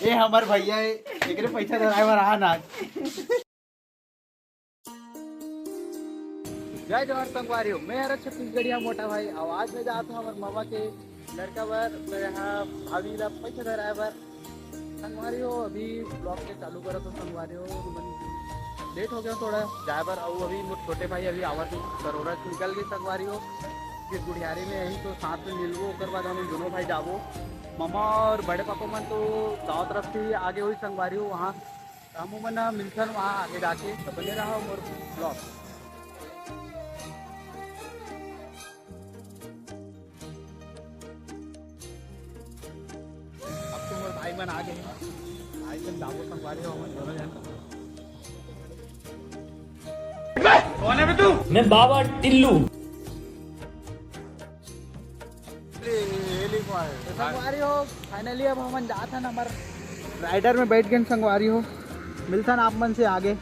ये हमारे भैया है, एकरे पैसा ड्राइवर आ ना। जय जवाहर संगवारी हो, मैं हरा छत्तीसगढ़िया मोटा भाई। आवाज में जाता हूँ हमारे मामा के लड़का बर यहाँ भाभी ला पैसा ड्राइवर संगवारी हो। अभी ब्लॉग के चालू करो तो संगवारी हो, लेट हो गया थोड़ा ड्राइवर। और अभी मोटे छोटे भाई अभी आवाज सरोरा निकल गई संगवारी हो। फिर गुड़ियारी में यही तो साथ में मिलबो, उसके बाद हम दोनों भाई जाबो। मामा और बड़े पापा मन तो गाँव तरफ से ही आगे हुई संगवारी हो, वहाँ हम मन मिलसन वहाँ आगे जाके। तो बने रहा मोर ब्लॉग। अब तो मोर भाई मन आगे भाई मन जाबो संगवारी हो, हम दोनों जन। कौन है बे तू? मैं बाबा टिल्लू। संगवारी हो फाइनली अब हम जात हन हमार राइडर में बैठ गए संगवारी हो। मिलता आप मन से आगे।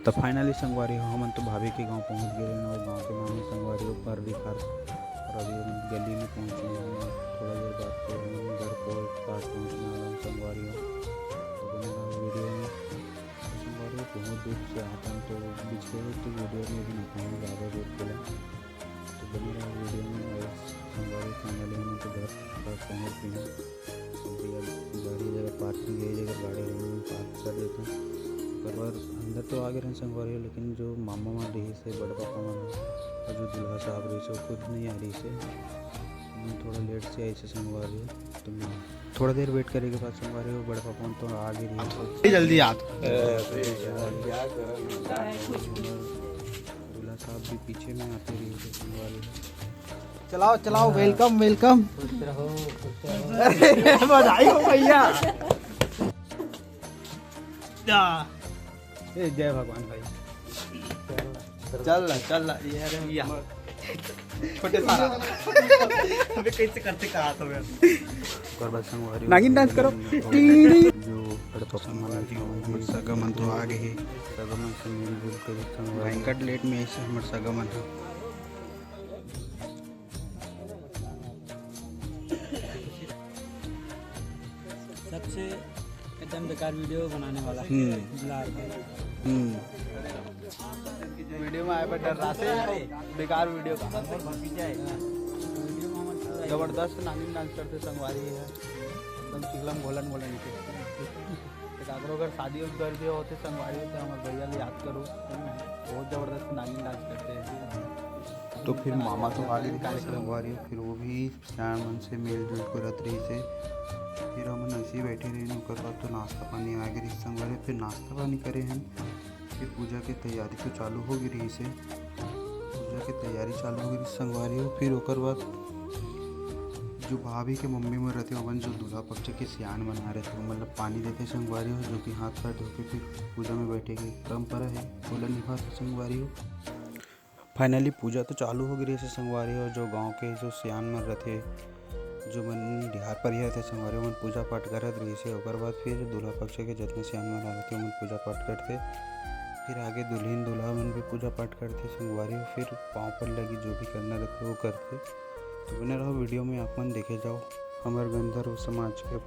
तो फाइनली संगवारी हो हम तो भाभी के गांव पहुंच गए हैं। और गांव के नाम है संगवारी हो पर दिखार। और अभी हम गली में पहुंचे हैं, थोड़ा देर बाद तो हम घर को पास पहुंचने वाला हूँ संगवारी हो। तो बनेगा वीडियो में। संगवारी हो बहुत दूर से आता हूँ तो बीच तो वीडियो में भी नहीं पाऊँगा ज़्यादा दूर के लिए। तो बनेगा वीडियो में। संगवारी फाइनली हम तो घर पास पहुँच गए हैं। गाड़ी जगह पार्किंग गई जगह गाड़ी हम पार्क कर देते हैं। पर अंदर तो आ गए हैं संगवारी हो, लेकिन जो मामा मान रही से बड़े पापा मान और जो दूल्हा साहब रही से वो खुद नहीं आ रही से। मैं थोड़ा लेट से आई से संगवारी हो। तो मैं थोड़ा देर वेट करने के बाद संगवारी हो बड़े पापा तो आ गई रही जल्दी याद। दूल्हा साहब भी पीछे में आते रही थे संगवारी। चलाओ चलाओ, वेलकम वेलकम। बधाई हो भैया। जय भगवान भाई। चल ये छोटे सारा अबे कैसे करते कहा तो मैं नागिन डांस करो। जो बड़े पापा मन सगमन तो आ गए सगमन से मिलजुल कर वेंकट लेट में ऐसे हमारे सगमन है। सबसे एकदम बेकार वीडियो बनाने वाला वीडियो में आए पर डर रहा से बेकार वीडियो का जबरदस्त नागिन डांस करते संगवारी है एकदम चिगलम घोलन घोलन के। अगर शादी कर भी होते संगवारी होते हमारे भैया ने याद करूँ बहुत ज़बरदस्त नागिन डांस करते हैं। तो फिर मामा तो आगे कार्यक्रम संगवारी फिर वो भी श्याम मन से मेल जुल कर रही से। फिर हम ऐसे बैठे रहे कर बाद तो नाश्ता पानी आ गई संगवारी। फिर नाश्ता पानी करे हैं। फिर पूजा की तैयारी तो चालू हो गई से। पूजा की तैयारी चालू हो गई संगवारी हो। फिर ओकर बाद जो भाभी के मम्मी में रहते अपन जो दूल्हा पक्ष के सियान बना रहे थे मतलब पानी देते संगवारी हो, जो कि हाथ पैर धो के फिर पूजा में बैठे की परम्परा है बोला निभाते संगवारी हो। फाइनली पूजा तो चालू हो गई से संगवारी हो। जो गाँव के जो सियान मन रहते जो मन बिहार पर ही रहते संगवारी मन पूजा पाठ करत रही से। ओकर बाद फिर दूल्हा पक्ष के जितने सियान मन रहते मन पूजा पाठ करते। फिर आगे दुल्हन दूल्हा मन भी पूजा पाठ करते संगवारी हो। फिर पाँव पर लगी जो भी करना रहते वो करते। तो बने रहो वीडियो में आप मन देखे जाओ। हमारे गंधर्व समाज के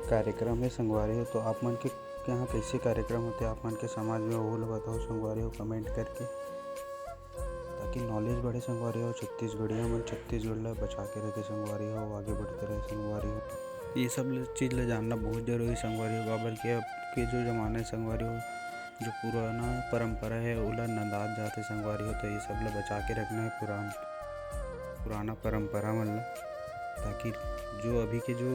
कार्यक्रम है संगवारी हो। तो आप मन के के यहाँ कैसे कार्यक्रम होते आप मन के समाज में, वो लोग बताओ संगवारी हो कमेंट करके, ताकि नॉलेज बढ़े संगवारी हो। छत्तीसगढ़िया मन छत्तीसगढ़ ला बचा के रखे संगवारी हो, आगे बढ़ते रहे संगवारी हो। ये सब चीज़ ला जानना बहुत जरूरी संगवारी हो, काबर के अब के जो ज़माना है संगवारी हो, जो पुराना परंपरा है ओला नंदात जाते संगवारी हो। तो ये सब ला बचा के रखना है पुराना परंपरा मन ला, ताकि जो अभी के जो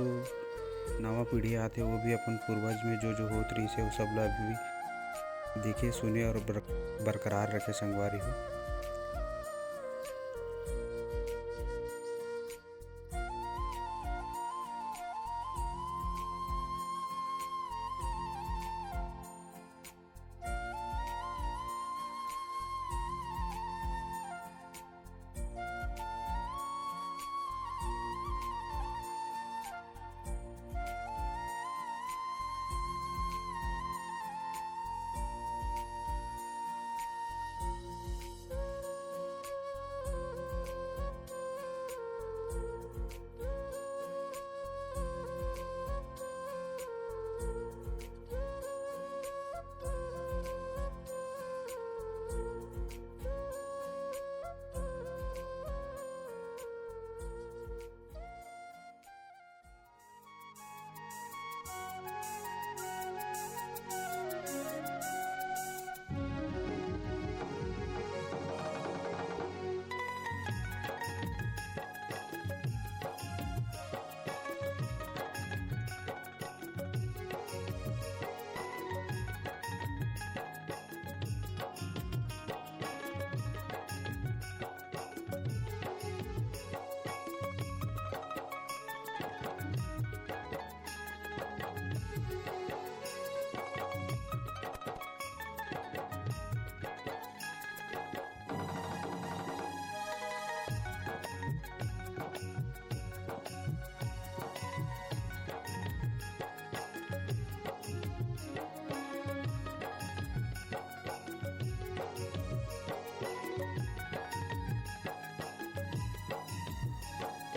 नवा पीढ़ी आते वो भी अपन पूर्वज में जो होत रही से वो सब ला अभी भी देखे सुने और बरकरार रखे संगवारी हो।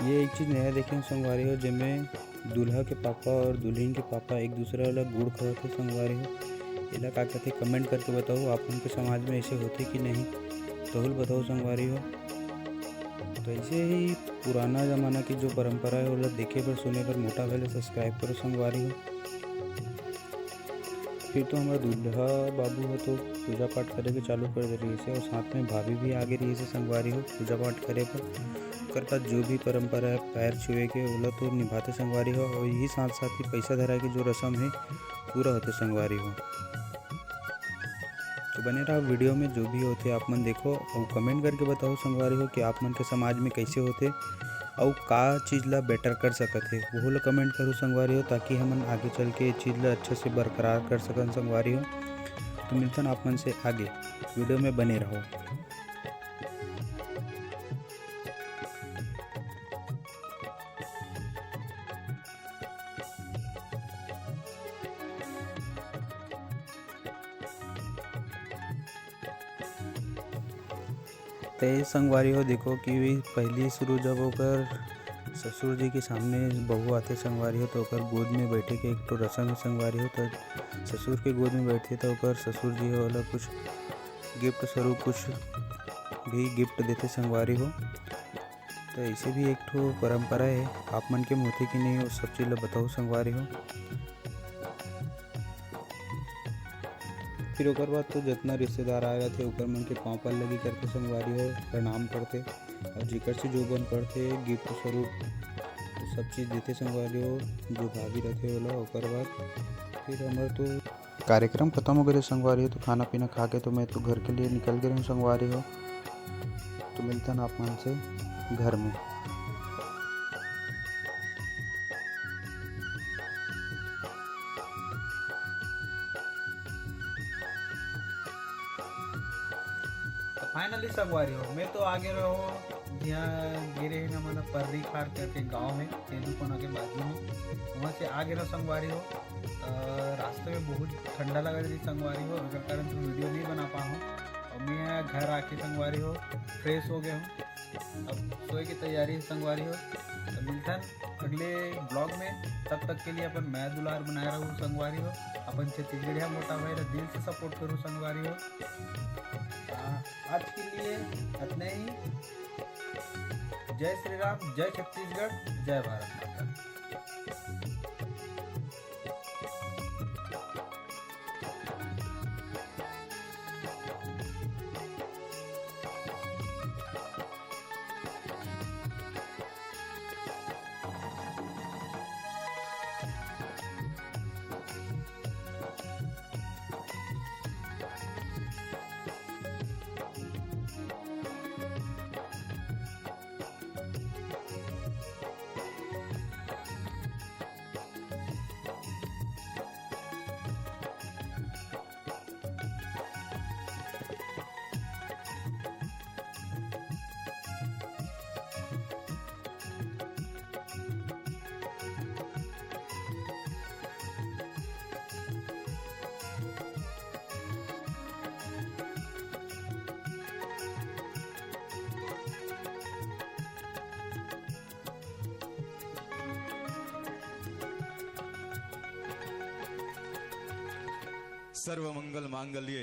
ये एक चीज़ नया देखे संगवारी हो, जिनमें दूल्हा के पापा और दुल्हन के पापा एक दूसरे वाला गुड़ खाते संगवारी हो। इला का कहते कमेंट करके बताओ आप उनके समाज में ऐसे होते कि नहीं, तो बताओ संगवारी हो। तो ऐसे ही पुराना ज़माना की जो परंपरा है वो देखे पर सुने पर मोटा पहले सब्सक्राइब करो संगवारी हो। फिर तो हमारा दूल्हा बाबू हो तो पूजा पाठ करे के चालू कर दे रही है, और साथ में भाभी भी आगे रही है संगवारी हो पूजा पाठ करे पर। ओकर बाद जो भी परंपरा है पैर छुए के ओला तो निभाते संगवारी हो, और यही साथ साथ ही पैसा धरा के जो रस्म है पूरा होते संगवारी हो। तो बने रहा वीडियो में, जो भी होते आप मन देखो और कमेंट करके बताओ संगवारी हो कि आप मन के समाज में कैसे होते और का चीज़ ला बेटर कर सकत है, वो ला कमेंट करो संगवारी हो, ताकि हम आगे चल के चीज़ ला अच्छे से बरकरार कर सकन संगवारी हो। तो मिलता आप मन से आगे वीडियो में बने रहो। ते संगवारी हो देखो कि पहली शुरू जब ओकर ससुर जी के सामने बहू आते संगवारी हो तो ओकर गोद में बैठे के एक तो रस्म है संगवारी हो। तो ससुर के गोद में बैठते तो ओकर ससुर जी वाला कुछ गिफ्ट स्वरूप कुछ भी गिफ्ट देते संगवारी हो। तो ऐसे भी एक ठो परंपरा है, आप मन के होते कि नहीं वो सब चीज़ बताओ संगवारी हो। फिर ओकर बाद तो जितना रिश्तेदार आए थे ओकर मन के पाँव पर लगी करते संगवारी हो, प्रणाम करते और जिकर से जो बन करते गिफ्ट स्वरूप तो सब चीज़ देते संगवारी हो। जो भाभी रहते होला ओकर बाद फिर हमारे तो कार्यक्रम खत्म हो गए संगवारी हो। तो खाना पीना खा के तो मैं तो घर के लिए निकल गया हूँ संगवारी हो। तो मिलता ना आप मन से घर में। फाइनली संगवारी हो मैं तो आगे रहो यहाँ गिरे है ना मतलब पर्री खार करके गांव है तेंदुकोना के बाजू में, वहाँ से आगे रहो संगवारी हो। रास्ते में बहुत ठंडा लगा रही संगवारी हो, अगर कारण तो वीडियो नहीं बना पाऊँ और मैं घर आके संगवारी हो फ्रेश हो गया हूँ, अब सोए की तैयारी है संगवारी हो। तो मिलता है अगले ब्लॉग में, तब तक के लिए अपन मैं दुलार बनाए रहूँ संगवारी हो। अपन छत्तीसगढ़िया मोटा भाई दिल से सपोर्ट करूँ संगवारी हो। आज के लिए इतना ही। जय श्री राम, जय छत्तीसगढ़, जय भारत माता। सर्वमंगल मांगल्ये